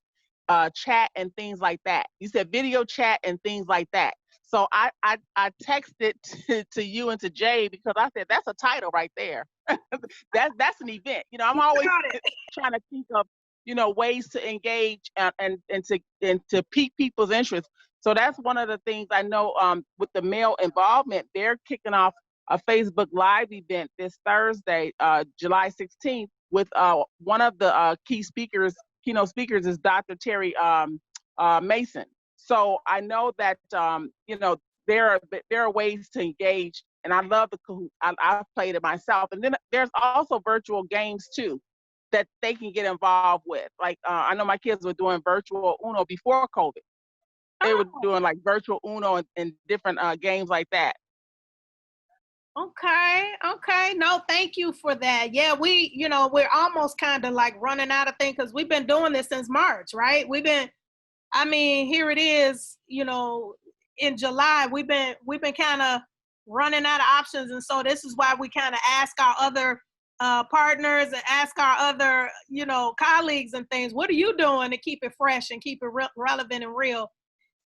Speaker 3: chat and things like that. You said video chat and things like that. So I texted to you and to Jay because I said that's a title right there. that's an event. You know, I'm always trying to think of, you know, ways to engage and to pique people's interest. So that's one of the things I know with the male involvement. They're kicking off a Facebook Live event this Thursday, July 16th, with one of the keynote speakers is Dr. Terry Mason. So I know that there are ways to engage, and I love the Kahoot. I've played it myself, and then there's also virtual games too that they can get involved with. Like I know my kids were doing virtual Uno before COVID. They were doing like virtual Uno and different games like that.
Speaker 1: Okay. No, thank you for that. Yeah, we're almost kind of like running out of things because we've been doing this since March, right? Here it is, in July, we've been kind of running out of options. And so this is why we kind of ask our other partners and ask our other, colleagues and things, what are you doing to keep it fresh and keep it relevant and real?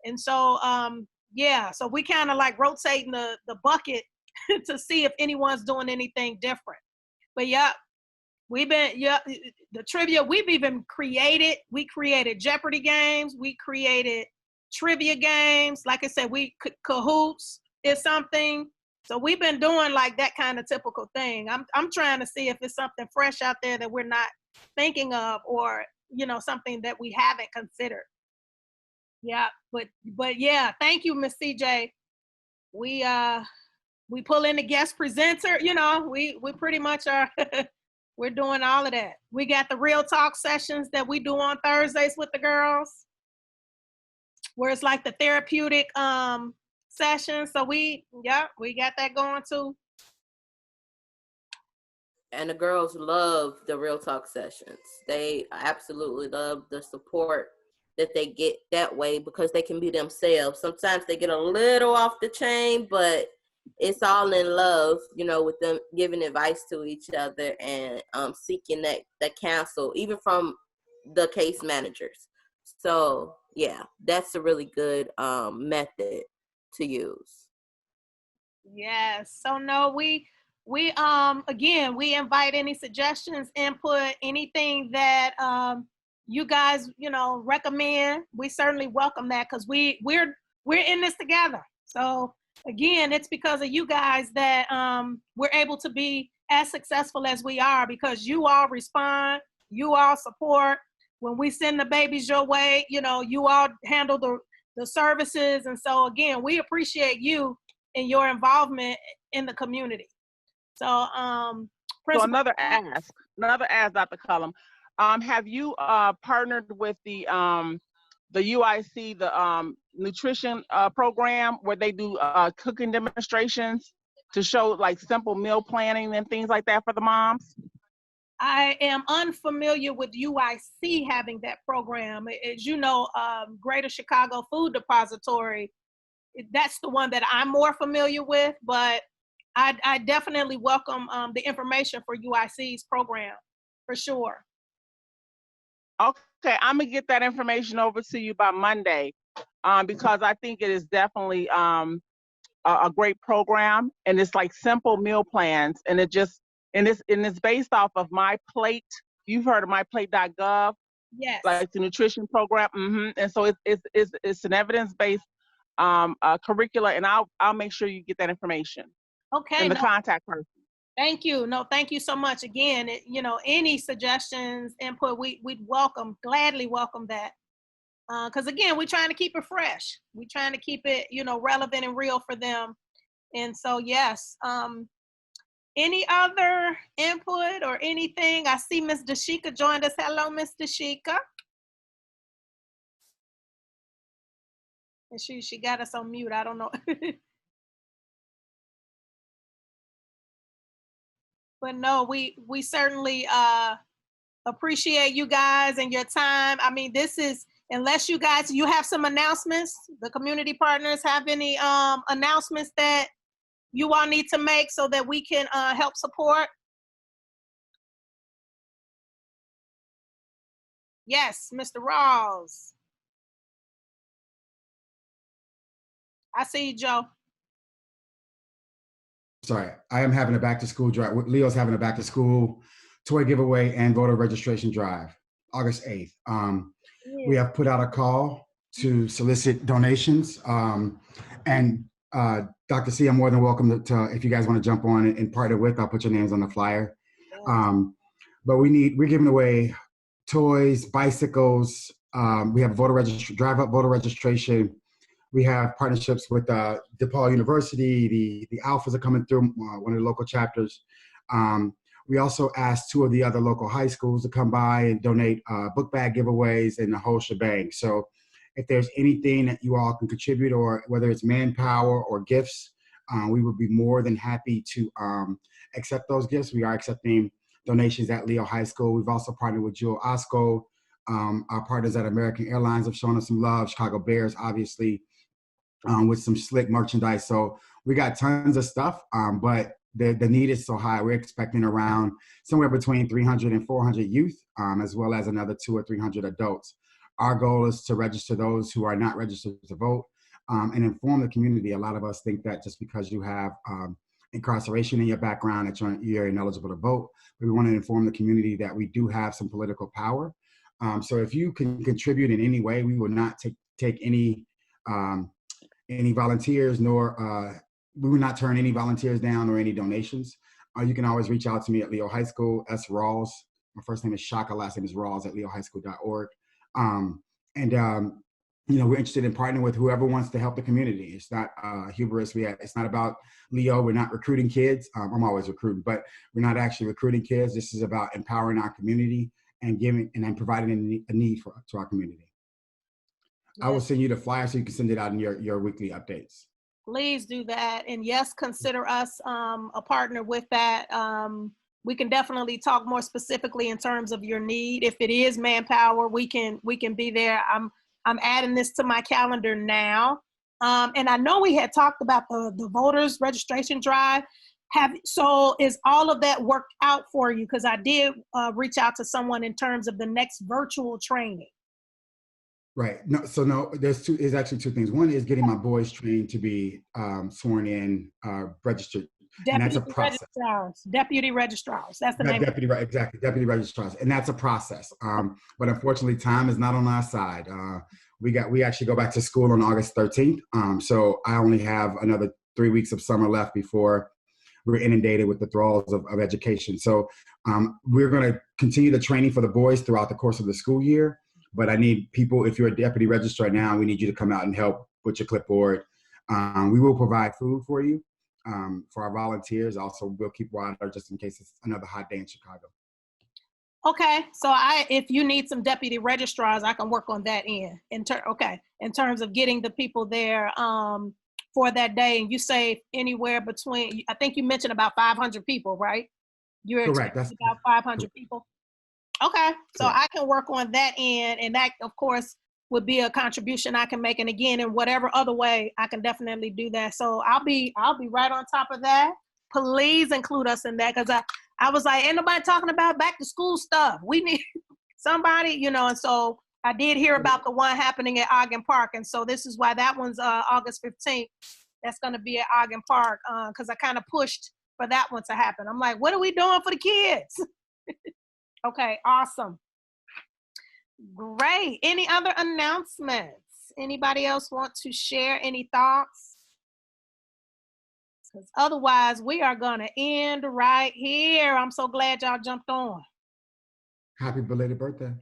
Speaker 1: And so, so we kind of like rotating the bucket to see if anyone's doing anything different. But the trivia, we created Jeopardy games, we created trivia games. Like I said, Kahoots is something. So we've been doing like that kind of typical thing. I'm trying to see if it's something fresh out there that we're not thinking of, or, something that we haven't considered. Yeah, but yeah, thank you, Miss CJ. We pull in the guest presenter, we pretty much are, we're doing all of that. We got the real talk sessions that we do on Thursdays with the girls, where it's like the therapeutic session. So we got that going too.
Speaker 2: And the girls love the real talk sessions. They absolutely love the support that they get that way, because they can be themselves. Sometimes they get a little off the chain, but it's all in love, with them giving advice to each other and seeking that counsel, even from the case managers. So yeah, that's a really good method to use.
Speaker 1: Yes. So no, we again, we invite any suggestions, input, anything that you guys recommend. We certainly welcome that, because we're in this together. So again, it's because of you guys that we're able to be as successful as we are, because you all respond, you all support. When we send the babies your way, you all handle the services. And so again, we appreciate you and your involvement in the community. So
Speaker 3: so another ask, Dr. Cullum, have you partnered with the UIC, the nutrition program, where they do cooking demonstrations to show like simple meal planning and things like that for the moms?
Speaker 1: I am unfamiliar with UIC having that program. As you know, Greater Chicago Food Depository, that's the one that I'm more familiar with, but I definitely welcome the information for UIC's program, for sure.
Speaker 3: Okay, I'm gonna get that information over to you by Monday, because I think it is definitely a great program, and it's like simple meal plans, and it's based off of My Plate. You've heard of myplate.gov?
Speaker 1: Yes.
Speaker 3: Like the nutrition program. And so it's an evidence-based curricula, and I'll make sure you get that information.
Speaker 1: Okay.
Speaker 3: And the contact person.
Speaker 1: Thank you. No, thank you so much. Again, any suggestions, input, we'd gladly welcome that. Because again, we're trying to keep it fresh. We're trying to keep it, relevant and real for them. And so, yes. Any other input or anything? I see Miss Dashika joined us. Hello, Miss Dashika. And she got us on mute. I don't know. But no, we certainly appreciate you guys and your time. This is, unless you have some announcements, the community partners have any announcements that you all need to make so that we can help support? Yes, Mr. Rawls. I see you, Joe.
Speaker 6: Sorry, I am having a back to school drive. Leo's having a back to school toy giveaway and voter registration drive, August 8th. We have put out a call to solicit donations, and Dr. C, I'm more than welcome to if you guys want to jump on and partner with, I'll put your names on the flyer. But we're giving away toys, bicycles. We have drive-up voter registration. We have partnerships with DePaul University. The Alphas are coming through, one of the local chapters. We also asked 2 of the other local high schools to come by and donate book bag giveaways and the whole shebang. So if there's anything that you all can contribute, or whether it's manpower or gifts, we would be more than happy to accept those gifts. We are accepting donations at Leo High School. We've also partnered with Jewel Osco. Our partners at American Airlines have shown us some love. Chicago Bears, obviously, with some slick merchandise. So we got tons of stuff, but the need is so high. We're expecting around somewhere between 300 and 400 youth, as well as another 200 or 300 adults. Our goal is to register those who are not registered to vote, and inform the community. A lot of us think that just because you have incarceration in your background, that you're ineligible to vote. We want to inform the community that we do have some political power. So if you can contribute in any way, we will not take any volunteers, nor we will not turn any volunteers down or any donations. You can always reach out to me at Leo High School, S. Rawls. My first name is Shaka, last name is Rawls, at leohighschool.org. We're interested in partnering with whoever wants to help the community. It's not hubris. It's not about Leo. We're not recruiting kids. I'm always recruiting, but we're not actually recruiting kids. This is about empowering our community and giving and then providing a need to our community. I will send you the flyer so you can send it out in your weekly updates.
Speaker 1: Please do that. And yes, consider us a partner with that. We can definitely talk more specifically in terms of your need. If it is manpower, we can be there. I'm adding this to my calendar now. And I know we had talked about the voters registration drive. So is all of that worked out for you? Because I did reach out to someone in terms of the next virtual training.
Speaker 6: Right. No, there's actually 2 things. One is getting my boys trained to be sworn in, registered. And that's a process.
Speaker 1: Deputy registrars. That's the name.
Speaker 6: Exactly. Deputy registrars. And that's a process. But unfortunately, time is not on our side. We actually go back to school on August 13th. So I only have another 3 weeks of summer left before we're inundated with the thralls of education. So we're going to continue the training for the boys throughout the course of the school year. But I need people, if you're a deputy registrar now, we need you to come out and help with your clipboard. We will provide food for you, for our volunteers. Also, we'll keep water just in case it's another hot day in Chicago.
Speaker 1: Okay, so if you need some deputy registrars, I can work on that end. In terms of getting the people there for that day. And you say anywhere between, I think you mentioned about 500 people, right? You're
Speaker 6: correct.
Speaker 1: That's about 500 people. Okay, so I can work on that end, and that, of course, would be a contribution I can make. And again, in whatever other way, I can definitely do that. So I'll be right on top of that. Please include us in that, because I was like, ain't nobody talking about back to school stuff. We need somebody, and so I did hear about the one happening at Ogden Park, and so this is why that one's August 15th. That's going to be at Ogden Park, because I kind of pushed for that one to happen. I'm like, what are we doing for the kids? Okay, awesome. Great. Any other announcements? Anybody else want to share any thoughts? Because otherwise, we are going to end right here. I'm so glad y'all jumped on.
Speaker 6: Happy belated birthday.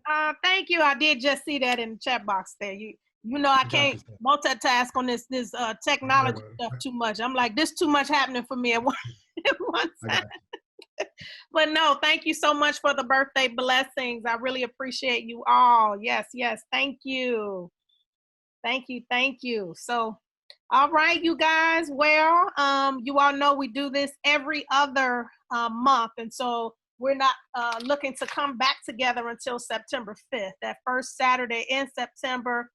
Speaker 1: Thank you. I did just see that in the chat box there. You know I can't multitask on this technology stuff too much. I'm like, this too much happening for me at one time. But no, thank you so much for the birthday blessings. I really appreciate you all. Yes, thank you. Thank you. So, all right, you guys. Well, you all know we do this every other month. And so we're not looking to come back together until September 5th. That first Saturday in September,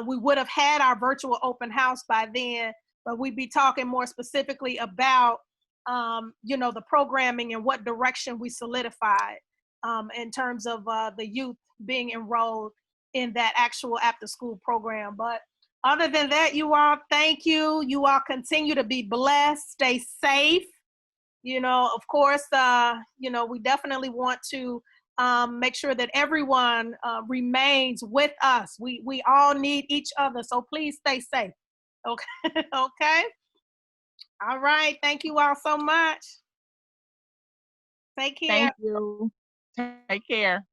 Speaker 1: we would have had our virtual open house by then, but we'd be talking more specifically about the programming and what direction we solidified in terms of the youth being enrolled in that actual after school program. But other than that, you all, thank you. You all continue to be blessed, stay safe. Of course, we definitely want to make sure that everyone remains with us. We all need each other. So please stay safe. Okay. Okay. All right. Thank you all so much. Take care.
Speaker 3: Thank you. Take care.